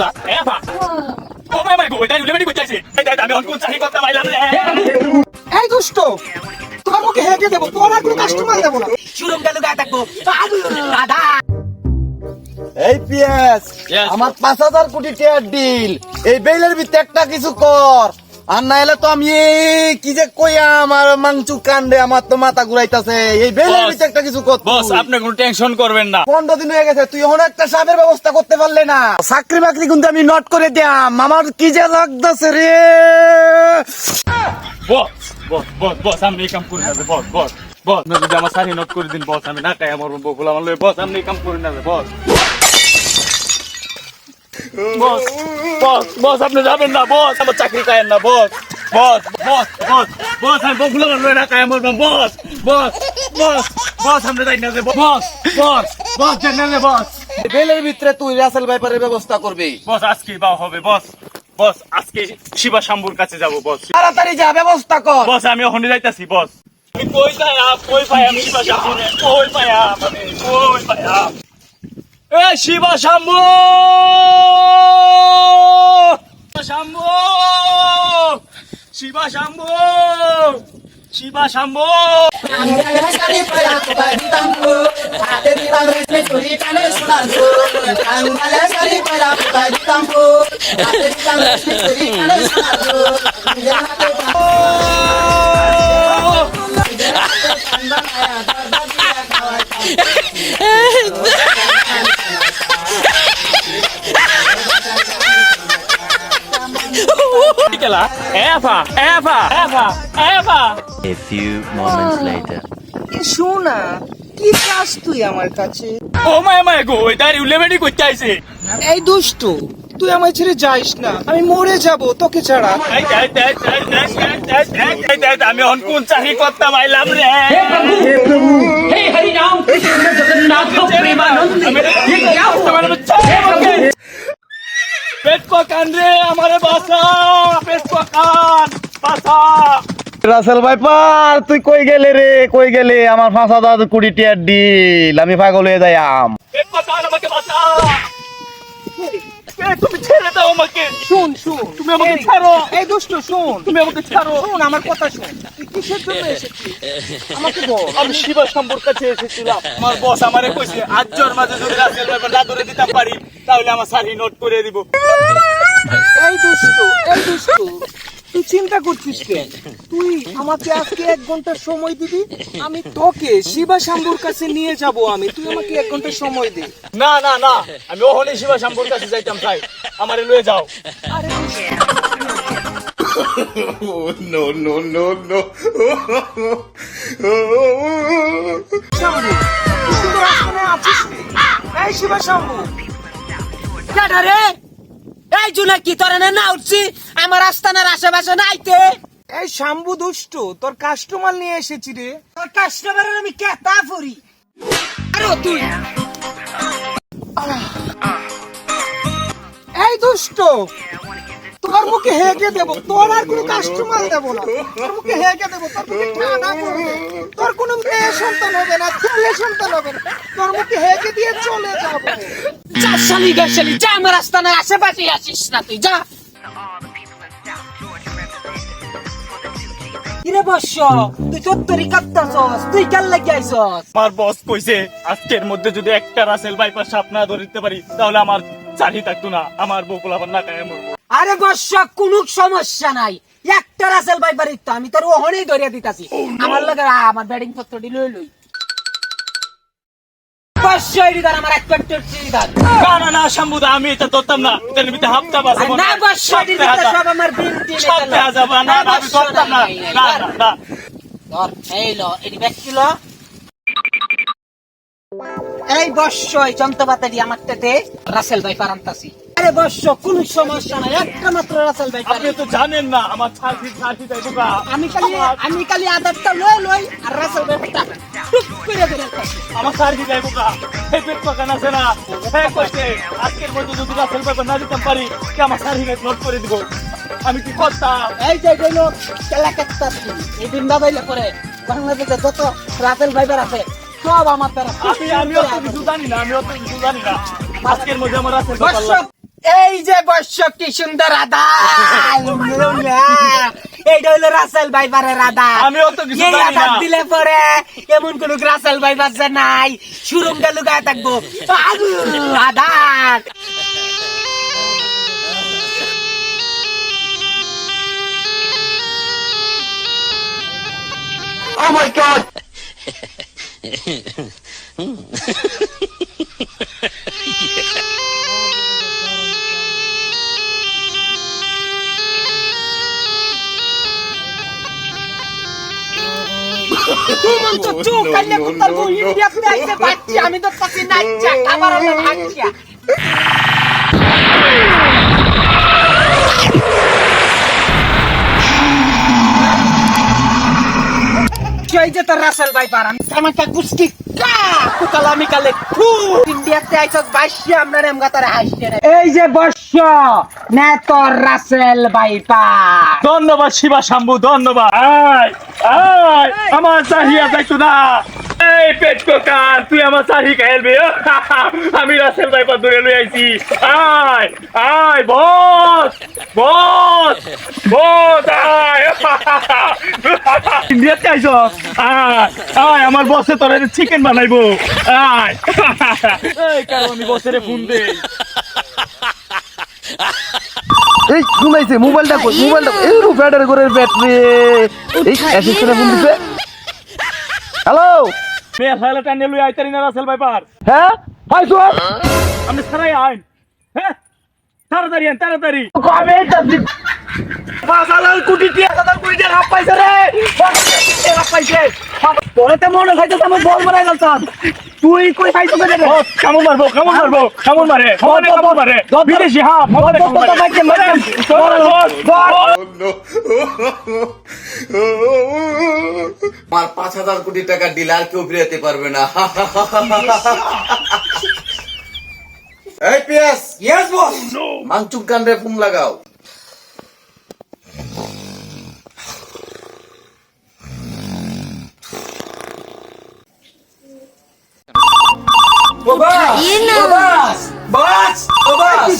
কেলা এফা ও মাই মাই গো এটা উলেমেডি কইতাছে আমি অন কোন চাহি করতে মাইলাম রে এই দুষ্ট তোমার মুখে হেগে দেবো, তোর আর কোনো কাস্টমার দেবো না। শুরুম গেল গায়ে থাকবো দাদা। এই পিএস Yes. আমার 5,000 কোটি টাকার ডিল, এই বেলের ভিতরে একটা কিছু কর, আর না হলে তো আমি কি যে কইয়া আমার মাংচু কান্দে, আমার তো মাথা ঘুরাইতাছে। এই বেলের Boss. ভিতরে একটা কিছু কর। বস আপনি কোনো টেনশন করবেন না 15 দিন হয়ে গেছে, তুই এখন একটা সাবের ব্যবস্থা করতে পারলে না। চাকরি বাকরি কিন্তু আমি নোট করে দিয়াম, আমার কি যে লাগতেছে রে। বস বস বস বস আপনি এই কাম করে না বস বস বস না যদি আমার সারি নোট করে দিন বস আমি না কাই আমার বকুল আমার লই বস আপনি এই কাম করে না বস বস বস বস আপনি যাবেন না বস আমার চাকরি কায়েন না বস বস বস বস বস আমি বকুল আমার লই না কাই আমার বস বস বস বস আপনি যাই না বস বস বস জানেন না বস বেলের ভিতরে তুই রাসেল ভাইপারের ব্যবস্থা করবি। বস আজকে বা হবে বস বস আজকে শিবা শাম্বুর কাছে যাব বস তাড়াতাড়ি যা, ব্যবস্থা কর। বস আমি ওখানে যাইতাছি বস কই যাইয়া কই পাইয়া শিবা শাম্বু কই পাইয়া মানে কই পাইয়া এ শিবা শাম্বু শাম্বু শিবা শাম্বু শিবা শাম্বু কেলা এফা এফা এফা এফা A few moments later. শোনা, কি চাস তুই আমার কাছে? ও মাই গো এটা উলেমেডি কইতে আইছে এই দুষ্ট, তুই আমায় ছেড়ে যাইস না, আমি মরে যাব তোকে ছাড়া। আমি অন কোন চাকরি করতাম আইলাম রে हे हरि राम कृष्ण जगन्नाथ प्रेमानंद ये क्या हुआ? পেট কান রে আমারে বাসা পেট কান বাসা রাসেল ভাইপার তুই কই গেলে রে, কই গেলে? আমার 5,000 কোটি টাকার ডিল, আমি পাগল হয়ে যাইয়াম। পেট কান আমাকে বাসা তুমি ছেড়ে দাও আমাকে শোন শোন, তুমি আমাকে ছাড়ো এই দুষ্ট শোন, তুমি আমাকে ছাড়ো শোন আমার কথা শোন। তুই কিসের জন্য এসেছিস আমাকে বল। আমি শিবা শাম্বুর কাছে এসেছিলাম আমার বস আমারে কইছে আজ জোর মাঝে যদি রাসেল ভাইপার না ধরে দিতে পারি তাহলে আমার শাড়ি নোট করে দিব এই দুষ্ট, এই দুষ্ট, তুই চিন্তা করছিস কেন? তুই আমাকে আজকে 1 ঘন্টা সময় দিবি, আমি তোকে শিবা শাম্বুর কাছে নিয়ে যাব। আমি, তুই আমাকে 1 ঘন্টা সময় দে। না না না আমি ওখানে শিবা শাম্বুর কাছে যাইতাম চাই আমারে লয়ে যাও আরে শাম্বু, তুই কিন্তু রাস্তায় আছিস রে। এই শিবা শাম্বু, কেডা রে? এই জুনাকি তোরা না উঠছি আমার আস্তানার আশেপাশে নাইতে। এই শাম্বু দুষ্ট, তোর কাস্টমার নিয়ে এসেছি রে। তোর কাস্টমারের আমি কেতা ফুরি। আরে তুই এই দুষ্ট, তোর মুখে হেগে দেবো, তোর আর কোনো কাস্টমার দেবো না। তোর মুখে হেগে দেবো, তোর মুখে ঠান্ডা করবে, তোর কোনো মেয়ে সন্তান হবে না, ছেলে সন্তান হবে না, তোর মুখে হেগে দিয়ে চলে যাবো। যা শালি গাছালি যা আমার আস্তানার আশেপাশে আসিস না তুই যা। কিরে বর্ষ, তুই চত্বরি কাঁদতাছস, তুই কেন লাগি আইছস? আমার বস কইছে আজকের মধ্যে যদি একটা রাসেল ভাইপার সাপ না ধরতে পারি তাহলে আমার চাকরি থাকতো না, আমার বকুল আবার না কায় মরবো আরে বর্ষ কোনো সমস্যা নাই, একটা রাসেল ভাই বাড়ি তো আমি তোর ওহনেই ধরিয়া দিতাছি। আমার লগে আমার ব্যাটিং পত্রটি লই লই বর্ষ এদিদার আমার এক পেট্রোল চিদার না না না শাম্বুদা আমি এটা ধরতাম না এটার ভিতরে হাফতা বাসা না বর্ষ এদিদার সব আমার বিল টিনে সব দেখা যাবে না না, আমি ধরতাম না না না না ধর এই লো এডি ব্যাগ কিলো এই বর্ষ এই যন্ত্রপাতি আমার তেতে রাসেল ভাই পারান্তাছি। আরে বর্ষ কোন সমস্যা নাই, একটা মাত্র রাসেল ভাই আপনি তো জানেন না আমার ছাড়ি দেয় বোকা আমি খালি আদারটা লই লই আর রাসেল ভাইটা টুক করে ধরে রাখতাছি। আমার ছাড়ি দেয় বোকা এই পেট পাকান আছে না হ্যাঁ কইছে আজকের মধ্যে যদি রাসেল ভাইপার না দিতাম পারি কি আমার ছাড়ি নোট করে দিব আমি কি করতাম এই যে গেলো কেলাকাত্তা এই দিন বাবাইলে পরে বাংলাদেশে যত রাসেল ভাইবার আছে সব আমার দ্বারা আমি অত কিছু জানি না আজকের মধ্যে আমার রাসেল ভাইপার এই যে বর্ষ কি সুন্দর আদান, এইটা হলো রাসেল ভাইপারের আদান। আমিও তো কিছু এই জানি আদান না। দিলে পরে এমন কোন রাসেল ভাইপার যে নাই, সুরঙ্গে লুকায় থাকবো আদান। চুপ কাইলে কুত্তার বউ ইন্ডিয়াতে আইছে বাচ্চা, আমি তো পাচ্ছি নাচ্চা, আমার হলো ভাচ্চা। এই যে তোর রাসেল ভাইপার, আমি আমাকে কুস্তি কুকালামি কালে ইন্ডিয়াতে আইছস বাচ্চা, আমরা এমগা তারে হাসতে রে। এই যে বর্ষ না তোর রাসেল ভাইপার। ধন্যবাদ শিবা শাম্বু, ধন্যবাদ। আয় আয়, আমার চাহিয়া যাইতো না। এই পেট কোকান, তুই আমার চাহি খাইলবি। আমি রাসেল ভাইপার ধরে লই আইছি। আয় আয় বস, বস, বস আয়। ইন্ডিয়াতে আইছ? আয় আয়, আমার বসে তোর চিকেন বানাইবো। আয় এই কারণ আমি বসেরে ফোন দেই। এই শুনাইছে মোবাইলটা কই, মোবাইলটা এই ব্যাটারি করে ব্যাটারি এই অ্যাসিস্ট্যান্ট ফোন দিছে। হ্যালো, মেয়ে ফাইলে টাইনে লই আইতারি না রাসেল ভাইপার। হ্যাঁ হাই তো আপনি সারাই আইন। হ্যাঁ তাড়াতাড়ি আইন, তাড়াতাড়ি। কবে তাবি ৫,০০০ কোটি টাকা হাফ পাইছে রে। ৫,০০০ হাফ পাইছে। তোরে তো মনে হইতো আমি বল মারাই গেলতাম। তুই কই খাইছো কে রে? কামড় মারবো, কামড় মারবো, কামড় মারে, কামড় মারে। বিদেশি হাফ, কামড় মারে। আমার ৫,০০০ কোটি টাকা ডিল আর কেউ ফিরাতে পারবে না। এই পিয়াস, ইয়েস বস। মাংচুক গান্ডে ফোন লাগাও।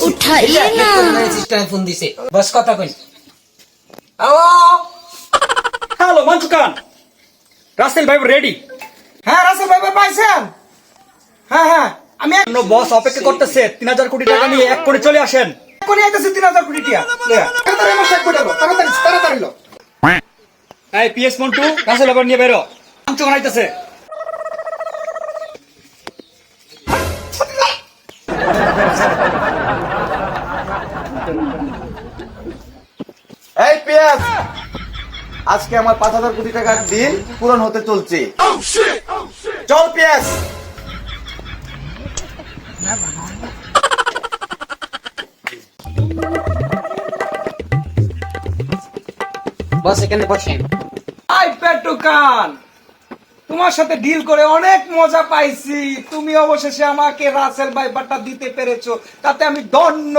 उठाइए ना। ফোন দিছে বস, কথা কই। হ্যালো মঞ্চুকান, রাসেল ভাই রেডি? হ্যাঁ রাসেল ভাই পাইছেন? হ্যাঁ হ্যাঁ, আমি বস অপেক্ষা করতেছে। ৩,০০০ কোটি টাকা নিয়ে এক করে চলে আসেন। এখনই আইতেছে ৩,০০০ কোটি টাকা। তাড়াতাড়ি আমার চেক করে দাও, তাড়াতাড়ি তাড়াতাড়ি লো। এই পিএস মন্টু, রাসেল ভাই নিয়ে বেরো, মঞ্চুকান আইতেছে। এই পিয়াস, আজকে আমার ৫,০০০ কোটি টাকার ডিল পূরণ হতে চলছে। চল পিয়াস। বস এখানে বসেন। আই পেটুকান, তোমার সাথে ডিল করে অনেক মজা পাইছি। তুমি অবশেষে আমাকে রাসেল ভাইপারটা দিতে পেরেছো, তাতে আমি ধন্য।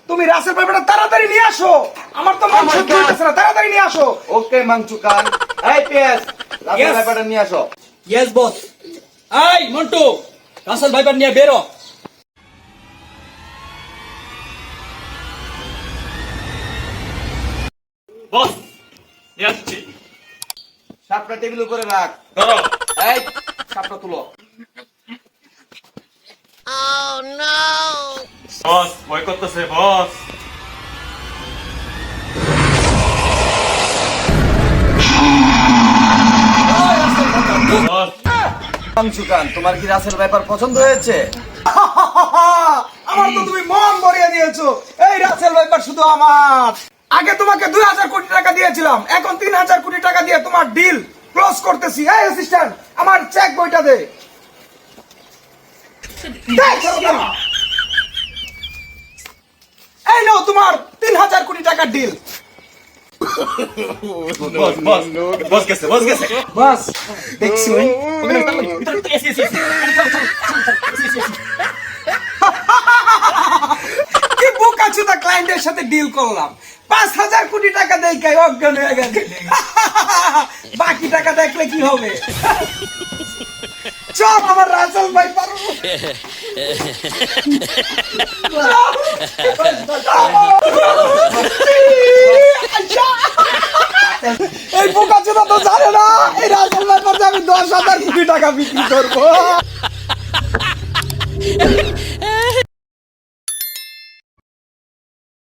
তুমি রাসেল ভাইপারটা তাড়াতাড়ি নিয়ে আসো, আমার তো মন সহ্য হইতেছে না। তাড়াতাড়ি নিয়ে আসো। ওকে মাংচুকান। এই পিয়াস, রাসেল Yes. ব্যাপারটা নিয়ে আসো। Yes boss. এই মন্টু, রাসেল ভাইপার নিয়ে বেরো। বস আসছি। সাপটা টেবিল উপরে রাখ। ধরো। এই সাপটা তুলো। বস ভয় করতেছে বস। বস মাংচুকান, তোমার কি রাসেল ব্যাপার পছন্দ হয়েছে? আমার তো তুমি মন ভরিয়ে দিয়েছো। এই রাসেল ভাইপার শুধু আমার। আগে তোমাকে ২,০০০ কোটি টাকা দিয়েছিলাম, এখন ৩,০০০ কোটি টাকা দিয়ে তোমার ডিল ক্লোজ করতেছি। এই অ্যাসিস্ট্যান্ট, আমার চেক বইটা দে। এই নাও তোমার ৩,০০০ কোটি টাকার ডিল। বস বস বস গেছে, বস গেছে। বাস দেখছি কি বোকা চোদা ক্লায়েন্টের সাথে ডিল করলাম। ৫,০০০ কোটি টাকা দেই কাই অজ্ঞান হয়ে গেছে। বাকি টাকা দেখলে কি হবে? চল আমার রাসেল ভাই পারো। এই বোকা চোদা তো জানে না এই রাসেল ভাই পারছে আমি 10,000 কোটি টাকা বিক্রি করবো।